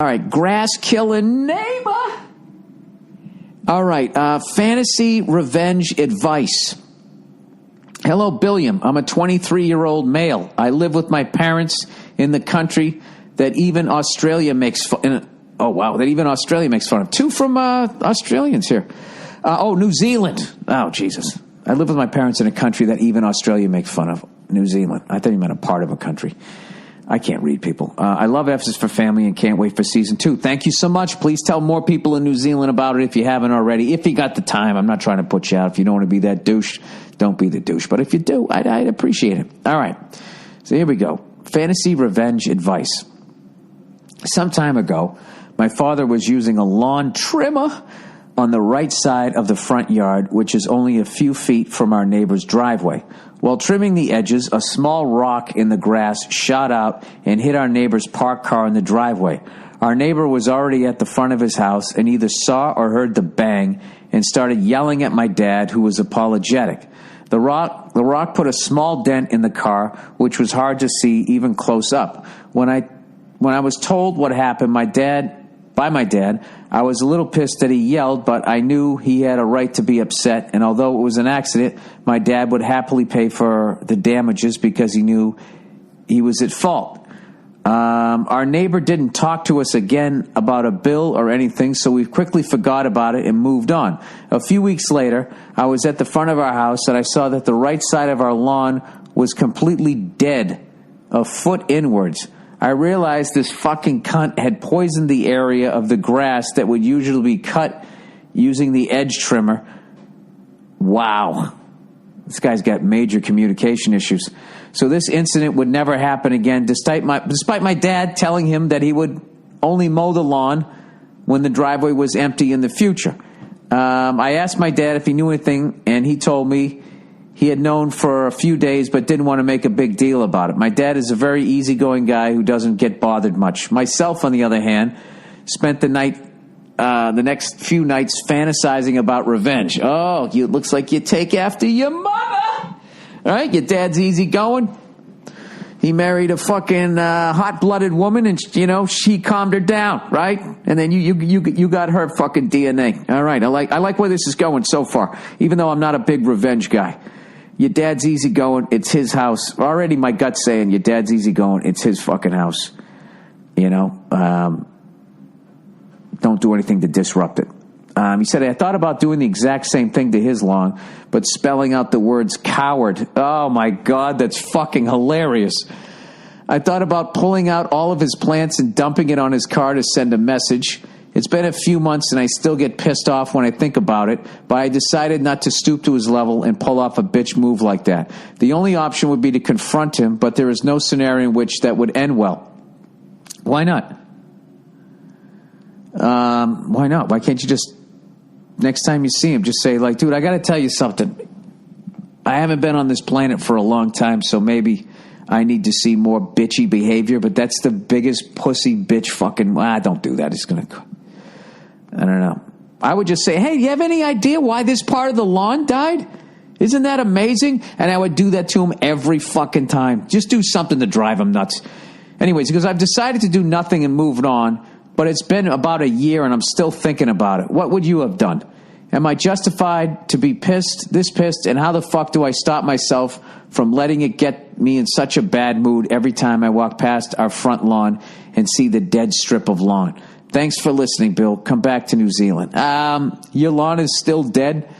All right, grass killing neighbor. All right, fantasy revenge advice. Hello, Billiam. I'm a 23-year-old male. I live with my parents in the country that even Australia makes fun. Oh wow, that even Australia makes fun of. Two from Australians here. New Zealand. Oh Jesus, I live with my parents in a country that even Australia makes fun of. New Zealand. I thought you meant a part of a country. I can't read people. I love F is for Family and can't wait for season 2. Thank you so much. Please tell more people in New Zealand about it if you haven't already. If you got the time, I'm not trying to put you out. If you don't want to be that douche, don't be the douche. But if you do, I'd appreciate it. All right. So here we go. Fantasy revenge advice. Some time ago, my father was using a lawn trimmer on the right side of the front yard, which is only a few feet from our neighbor's driveway. While trimming the edges, a small rock in the grass shot out and hit our neighbor's parked car in the driveway. Our neighbor was already at the front of his house and either saw or heard the bang and started yelling at my dad, who was apologetic. The rock put a small dent in the car, which was hard to see even close up. When I was told what happened, by my dad, I was a little pissed that he yelled, but I knew he had a right to be upset, and although it was an accident, my dad would happily pay for the damages because he knew he was at fault. Our neighbor didn't talk to us again about a bill or anything, so we quickly forgot about it and moved on. A few weeks later, I was at the front of our house, and I saw that the right side of our lawn was completely dead, a foot inwards. I realized this fucking cunt had poisoned the area of the grass that would usually be cut using the edge trimmer. Wow. This guy's got major communication issues. So this incident would never happen again, despite my dad telling him that he would only mow the lawn when the driveway was empty in the future. I asked my dad if he knew anything, and he told me he had known for a few days but didn't want to make a big deal about it. My dad is a very easygoing guy who doesn't get bothered much. Myself, on the other hand, spent the next few nights fantasizing about revenge. Oh, it looks like you take after your mother. All right, your dad's easygoing. He married a fucking hot-blooded woman, and she calmed her down, right? And then you got her fucking DNA. All right, I like where this is going so far, even though I'm not a big revenge guy. Your dad's easygoing. It's his house. Already my gut's saying your dad's easygoing. It's his fucking house. Don't do anything to disrupt it. He said, I thought about doing the exact same thing to his lawn, but spelling out the words coward. Oh, my God, that's fucking hilarious. I thought about pulling out all of his plants and dumping it on his car to send a message. It's been a few months, and I still get pissed off when I think about it, but I decided not to stoop to his level and pull off a bitch move like that. The only option would be to confront him, but there is no scenario in which that would end well. Why not? Why not? Why can't you just, next time you see him, just say, like, dude, I got to tell you something. I haven't been on this planet for a long time, so maybe I need to see more bitchy behavior, but that's the biggest pussy bitch fucking, don't do that. It's going to, I don't know. I would just say, hey, do you have any idea why this part of the lawn died? Isn't that amazing? And I would do that to him every fucking time. Just do something to drive him nuts. Anyways, because I've decided to do nothing and moved on, but it's been about a year and I'm still thinking about it. What would you have done? Am I justified to be this pissed? And how the fuck do I stop myself from letting it get me in such a bad mood every time I walk past our front lawn and see the dead strip of lawn? Thanks for listening, Bill. Come back to New Zealand. Your lawn is still dead?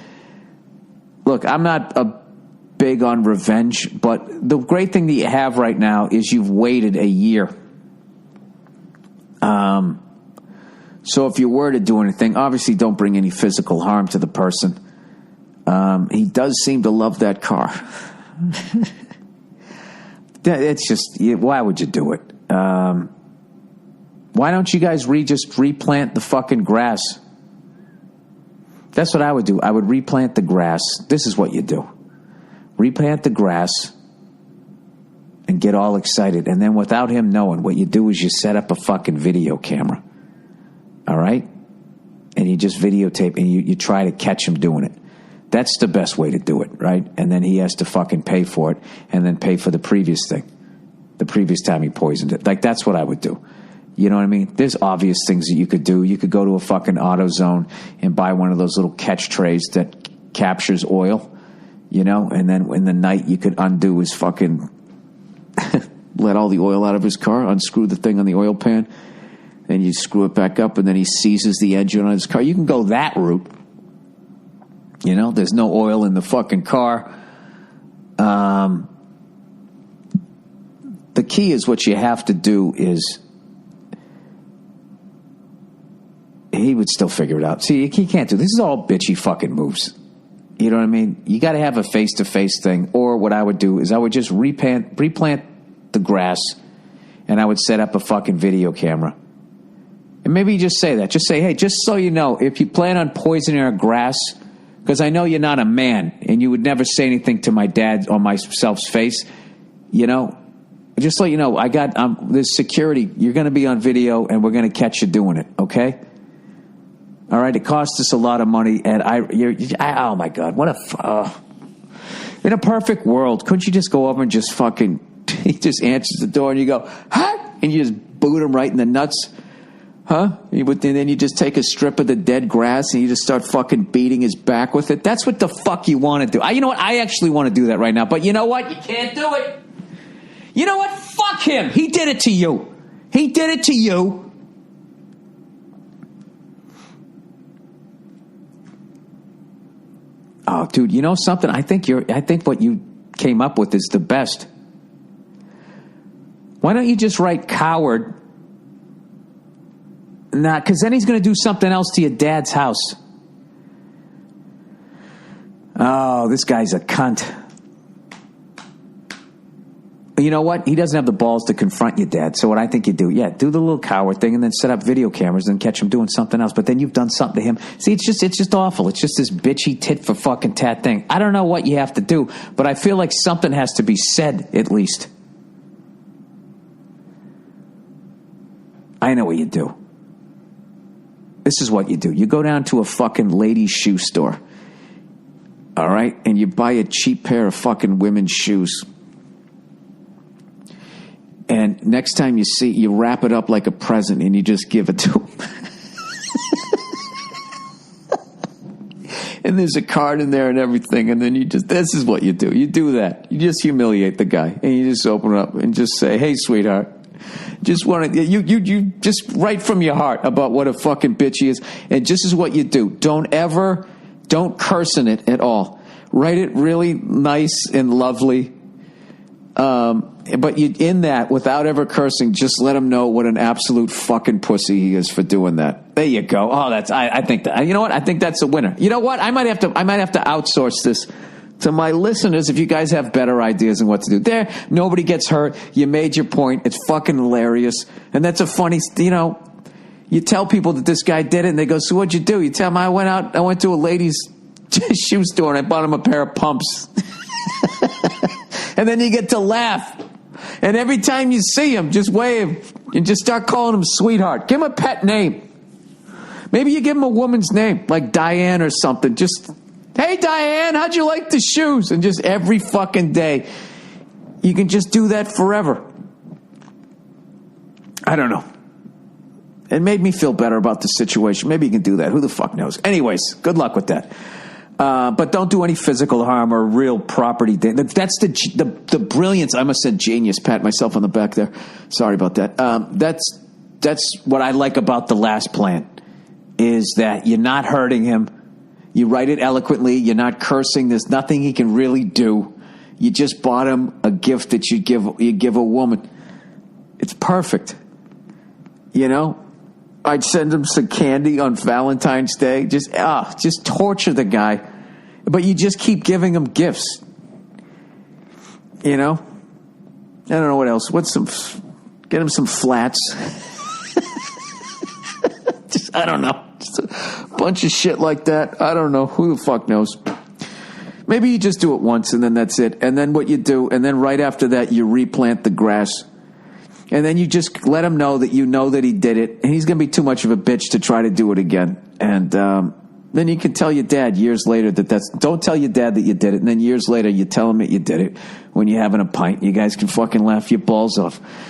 Look, I'm not big on revenge, but the great thing that you have right now is you've waited a year. So if you were to do anything, obviously don't bring any physical harm to the person. He does seem to love that car. It's just, why would you do it? Why don't you guys just replant the fucking grass? That's what I would do. I would replant the grass. This is what you do. Replant the grass and get all excited. And then without him knowing, what you do is you set up a fucking video camera. All right? And you just videotape and you try to catch him doing it. That's the best way to do it, right? And then he has to fucking pay for it and then pay for the previous thing. The previous time he poisoned it. Like, that's what I would do. You know what I mean? There's obvious things that you could do. You could go to a fucking AutoZone and buy one of those little catch trays that captures oil, you know, and then in the night you could undo his fucking let all the oil out of his car, unscrew the thing on the oil pan, and you screw it back up, and then he seizes the engine on his car. You can go that route. You know, there's no oil in the fucking car. The key is what you have to do is he would still figure it out. See, he can't do this. Is all bitchy fucking moves. You know what I mean? You got to have a face-to-face thing. Or what I would do is I would just replant the grass, and I would set up a fucking video camera. And maybe you just say that. Just say, hey, just so you know, if you plan on poisoning our grass, because I know you're not a man, and you would never say anything to my dad or myself's face, you know, just so you know, I got this security. You're going to be on video, and we're going to catch you doing it, okay? All right, it costs us a lot of money, and oh my God, what in a perfect world, couldn't you just go over and just fucking, he just answers the door, and you go, huh? And you just boot him right in the nuts, huh? And then you just take a strip of the dead grass, and you just start fucking beating his back with it. That's what the fuck you want to do. You know what? I actually want to do that right now, but you know what? You can't do it. You know what? Fuck him. He did it to you. He did it to you. Oh, dude, you know something? I think what you came up with is the best. Why don't you just write coward? Nah, because then he's going to do something else to your dad's house. Oh, this guy's a cunt. You know what? He doesn't have the balls to confront your dad. So what I think you do, do the little coward thing and then set up video cameras and catch him doing something else. But then you've done something to him. See, it's just awful. It's just this bitchy tit for fucking tat thing. I don't know what you have to do, but I feel like something has to be said at least. I know what you do. This is what you do. You go down to a fucking ladies' shoe store. All right? And you buy a cheap pair of fucking women's shoes. And next time you wrap it up like a present and you just give it to him. And there's a card in there and everything. And then this is what you do. You do that. You just humiliate the guy. And you just open it up and just say, hey, sweetheart. Just want to, you just write from your heart about what a fucking bitch he is. And this is what you do. Don't curse in it at all. Write it really nice and lovely. But you, in that, without ever cursing, just let him know what an absolute fucking pussy he is for doing that. There you go. Oh, I think that, you know what? I think that's a winner. You know what? I might have to outsource this to my listeners if you guys have better ideas on what to do. There, nobody gets hurt. You made your point. It's fucking hilarious. And that's a funny, you know, you tell people that this guy did it and they go, so what'd you do? You tell them I went to a ladies' shoe store and I bought him a pair of pumps. And then you get to laugh. And every time you see him, just wave and just start calling him sweetheart. Give him a pet name. Maybe you give him a woman's name, like Diane or something. Just, hey, Diane, how'd you like the shoes? And just every fucking day, you can just do that forever. I don't know. It made me feel better about the situation. Maybe you can do that. Who the fuck knows? Anyways, good luck with that. But don't do any physical harm or real property damage. That's the brilliance. I almost said genius. Pat myself on the back there. Sorry about that. That's what I like about the last plan, is that you're not hurting him. You write it eloquently. You're not cursing. There's nothing he can really do. You just bought him a gift that you give a woman. It's perfect. You know? I'd send him some candy on Valentine's Day. Just torture the guy. But you just keep giving him gifts. You know? I don't know what else. Get him some flats. I don't know. Just a bunch of shit like that. I don't know. Who the fuck knows? Maybe you just do it once and then that's it. And then what you do, and then right after that, you replant the grass. And then you just let him know that you know that he did it. And he's going to be too much of a bitch to try to do it again. And then you can tell your dad years later don't tell your dad that you did it. And then years later, you tell him that you did it when you're having a pint. You guys can fucking laugh your balls off.